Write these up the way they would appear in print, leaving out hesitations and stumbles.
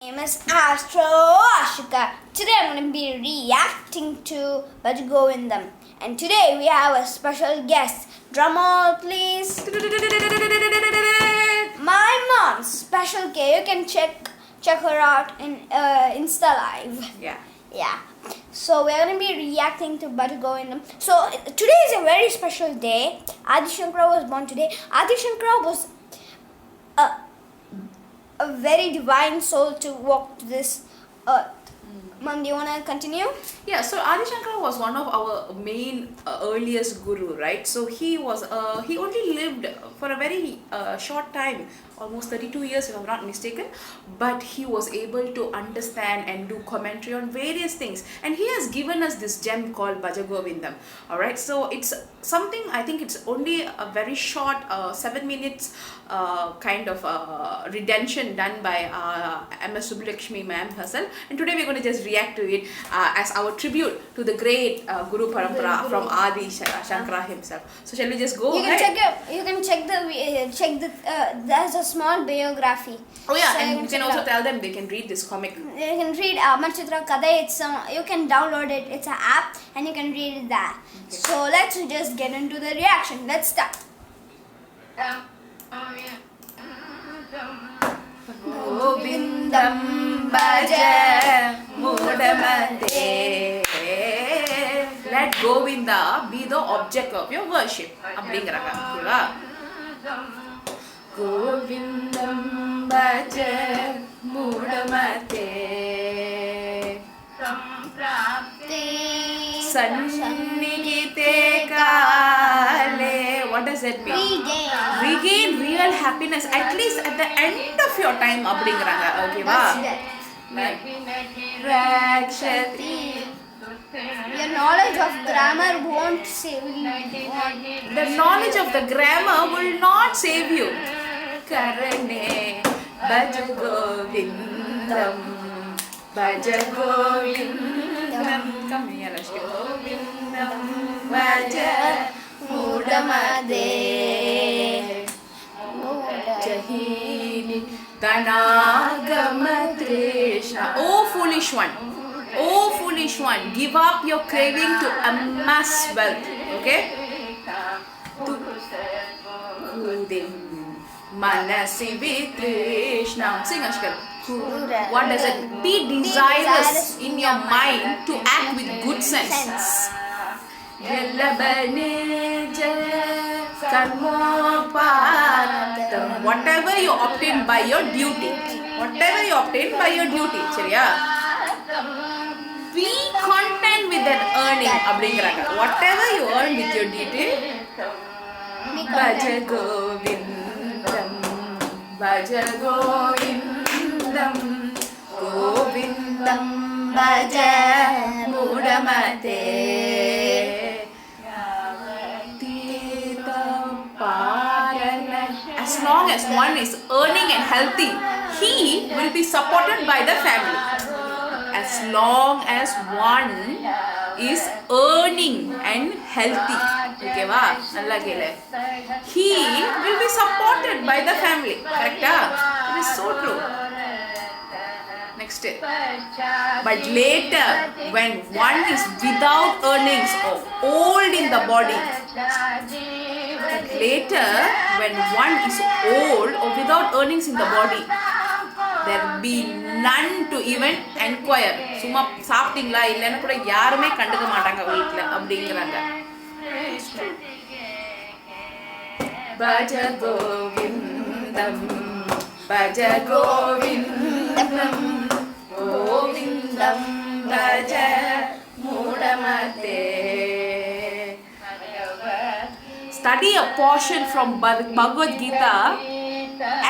Name is Astro Ashika. Today I'm going to be reacting to Bhaja Govindam. And today we have a special guest. Drum roll please. My mom, Special K. You can check her out in Insta Live. Yeah. So we're going to be reacting to Bhaja Govindam. So today is a very special day. Adi Shankara was born today. Adi Shankara was a very divine soul to walk to this earth. Mom, do you want to continue? Yeah, so Adi Shankara was one of our main earliest guru, right? So he only lived for a very short time, almost 32 years if I'm not mistaken, but he was able to understand and do commentary on various things, and he has given us this gem called Bhaja Govindam. Alright, so it's something, I think it's only a very short 7 minutes kind of redemption done by MS Subbulakshmi ma'am herself, and today we're going to just react to it as our tribute to the great Guru Parampara from Adi Shankara himself. So shall we just go ahead? You can check the there's a small biography. Oh yeah, so and you can also tell them they can read this comic. You can read Amar Chitra Kada. You can download it. It's an app and you can read it there. Okay. So let's just get into the reaction. Let's start. Govindam Bhaja Mudamate. Let Govinda be the object of your worship. Abdingaraka. Govindam Bhaja Mudamate. Sannigite Kale. What does that mean? Regain real happiness, at least at the end of your time. Okay, Rakshati. Your knowledge of grammar won't save you. The knowledge of the grammar will not save you. Karane Bhaja Govindam Bhaja Govindam. Come here, Rashmi. Govindam Bhaja Mudamade Jahili Tanagama Trishna. Oh foolish one, oh foolish one, give up your craving to amass wealth. Okay? Manasi Vitrishna. Sing Ashkar. What does it? Be desirous in your mind to act with good sense. Whatever you obtain by your duty. Whatever you obtain by your duty. Be content with that earning. Whatever you earn with your duty. Bhaja Govindam. Bhaja Govindam. Govindam Bhaja Mudamate. As long as one is earning and healthy, he will be supported by the family. As long as one is earning and healthy, okay, he will be supported by the family. Correct? It is so true. Next. But later, when one is without earnings or old in the body, when one is old or without earnings in the body, there will be none to even enquire. Summa சாப்பிட்டீங்களா இல்லைன்னு கூட யாருமே கண்டுக்க மாட்டாங்க வீட்ல அப்படிங்கறாங்க. Bhaja Govindam Bhaja Govindam Govindam Bhaja Mudamate. Study a portion from Bhagavad Gita,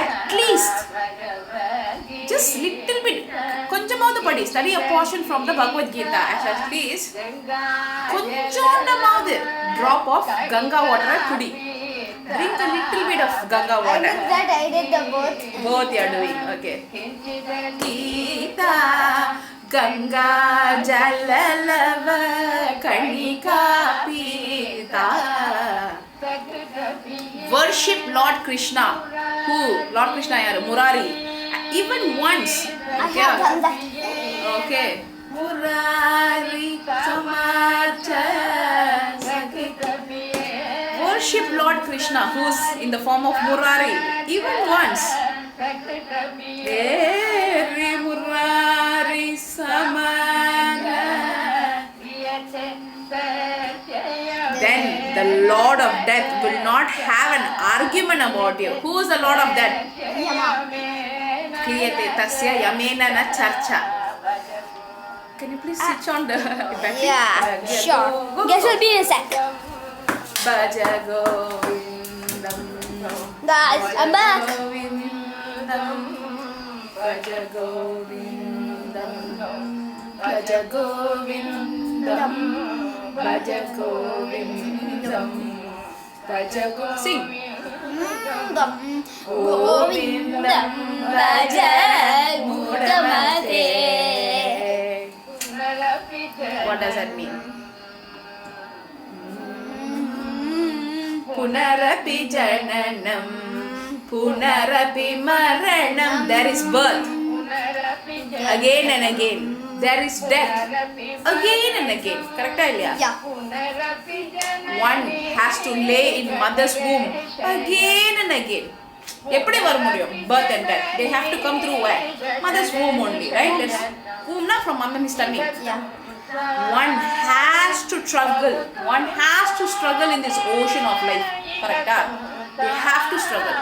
at least just little bit, konjamavathu padi. Study a portion from the Bhagavad Gita, at least konjamavathu drop of Ganga water kudi. Drink a little bit of Ganga water. I did the both. Both you are doing, okay. Gita Ganga Jalalava Kanika Pita. Worship Lord Krishna. Who? Lord Krishna yaru? Murari. even once. I have done that. Okay. Murari Samartha. Worship Lord Krishna, who's in the form of Murari, even once. Eri Murari Samartha. Then the Lord of Death will not have an argument about you. Who is the Lord of Death? Yama. Kriyate tasya yamena na charcha. Can you please switch on the battery? Yeah, sure. Guess we'll be in a sec. Bhaja Govindam. Guys, I'm back. Bhaja Govindam. Bhaja Govindam. Bhaja Govindam. Bhaja Govindam. Sing. Govindam Bhaja Mudamate. What does that mean? Punarapi jananam, punarapi maranam. There is birth. Again and again. There is death. Again and again. Correct, Alia? Yeah. One has to lay in mother's womb again and again. எப்படி வர முடியும்? Birth and death. They have to come through where? Mother's womb only, right? That's womb na from mother is tummy. Yeah. One has to struggle. One has to struggle in this ocean of life. Correct? They have to struggle.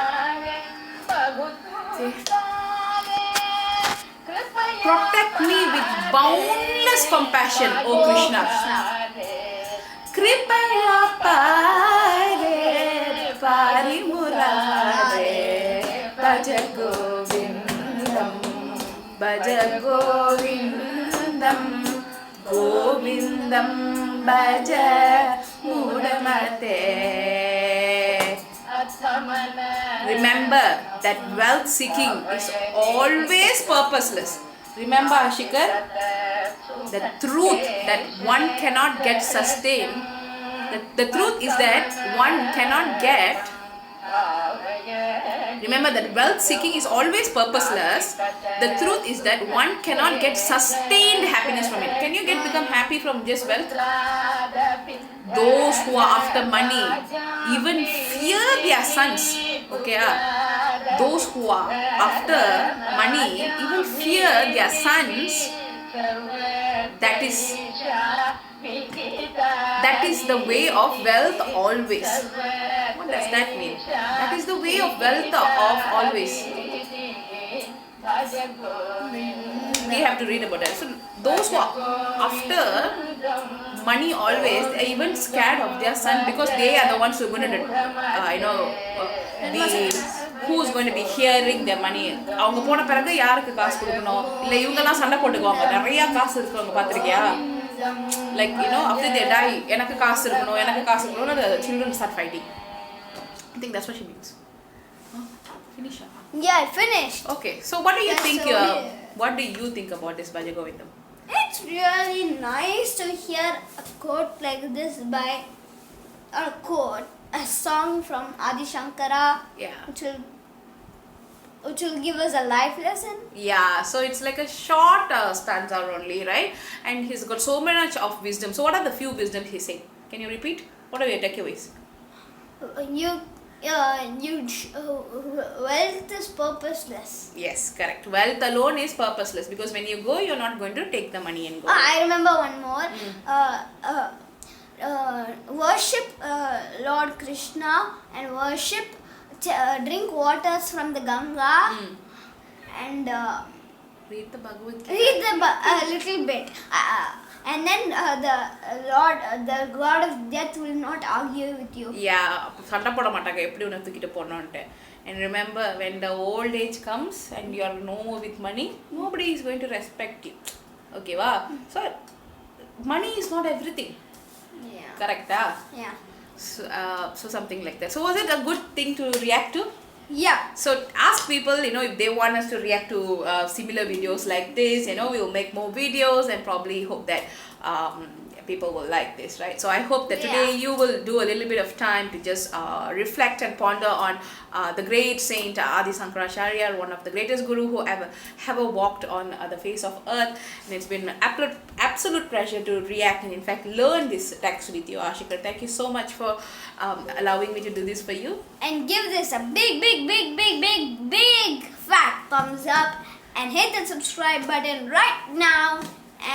Protect me with boundless compassion, O Krishna. Kripaya pare parimurare bhaja govindam bhaja govindam govindam bhaja mudamate. Remember that wealth seeking is always purposeless. Remember, Ashikar, the truth that one cannot get sustained, the truth is that one cannot get, remember that wealth seeking is always purposeless. The truth is that one cannot get sustained happiness from it. Can you become happy from just wealth? Those who are after money even fear their sons. Okay, those who are after money even fear their sons. That is the way of wealth always. What does that mean? That is the way of wealth of always. We have to read about that. So those who are after money always, they are even scared of their son because they are the ones who are going to, who's going to be hearing their money. அவங்க போன பிறகு யாருக்கு காசு கொடுக்கணும் இல்ல இவங்கலாம் சண்டை போட்டுக்குவாங்க. நிறைய காசு இருக்குறவங்க பாத்திருக்கியா? Like after they die, எனக்கு காசு இருக்கணும் the children start fighting. I think that's what she means. Finish. Yeah, I finished. Okay, so what do you That's think? so weird. What do you think about this Bhaja Govindam? It's really nice to hear a quote like this by a song from Adi Shankara, Yeah. which will give us a life lesson. Yeah, so it's like a short stanza only, right? And he's got so much of wisdom. So what are the few wisdoms he's saying? Can you repeat? What are your takeaways? Wealth is purposeless. Yes, correct. Wealth alone is purposeless because when you go, you're not going to take the money and go. I remember one more. Worship Lord Krishna and worship, drink waters from the Ganga and Read the Bhagavad Gita. read a little bit. And then the God of death will not argue with you. Yeah, சண்டை போட மாட்டாங்க எப்படி உன்னை தூக்கிட்டு போறோம்னு. And remember, when the old age comes and you are no more with money, nobody is going to respect you. Okay, wow. So money is not everything. Yeah. Correct? Yeah. So something like that. So was it a good thing to react to? Yeah. So ask people, if they want us to react to similar videos like this, we will make more videos and probably hope that people will like this, right? So I hope that Yeah. today you will do a little bit of time to just reflect and ponder on the great saint Adi Sankaracharya, one of the greatest guru who ever walked on the face of earth. And it's been an absolute pleasure to react and in fact learn this text with you, Ashika. Thank you so much for allowing me to do this for you. And give this a big fat thumbs up and hit the subscribe button right now,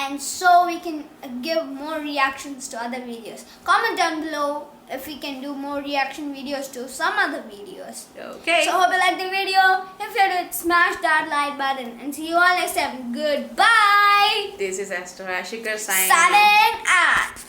and so we can give more reactions to other videos. Comment down below if we can do more reaction videos to some other videos. Okay. So hope you liked the video. If you did, smash that like button and see you all next time. Goodbye. This is Astro Ashika signing Signing out.